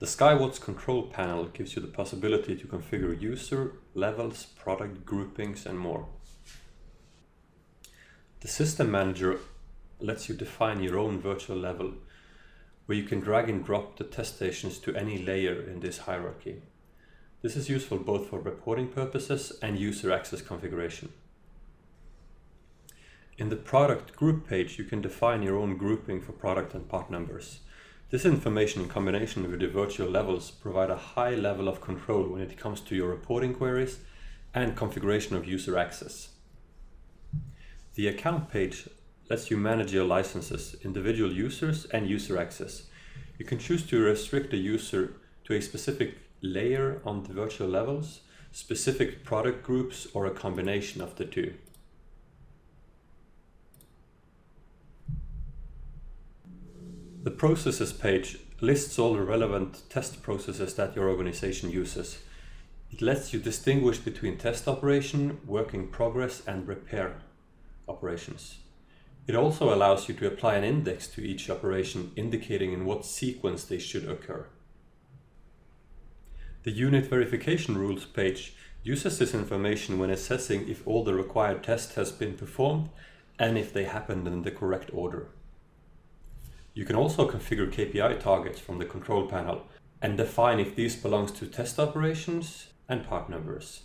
The WATS Control Panel gives you the possibility to configure user, levels, product groupings and more. The System Manager lets you define your own virtual level, where you can drag and drop the test stations to any layer in this hierarchy. This is useful both for reporting purposes and user access configuration. In the product group page, you can define your own grouping for product and part numbers. This information in combination with the virtual levels provide a high level of control when it comes to your reporting queries and configuration of user access. The account page lets you manage your licenses, individual users and user access. You can choose to restrict a user to a specific layer on the virtual levels, specific product groups, or a combination of the two. The processes page lists all the relevant test processes that your organization uses. It lets you distinguish between test operation, work in progress, and repair operations. It also allows you to apply an index to each operation, indicating in what sequence they should occur. The unit verification rules page uses this information when assessing if all the required tests has been performed and if they happened in the correct order. You can also configure Kpi targets from the control panel and define if these belongs to test operations and part numbers.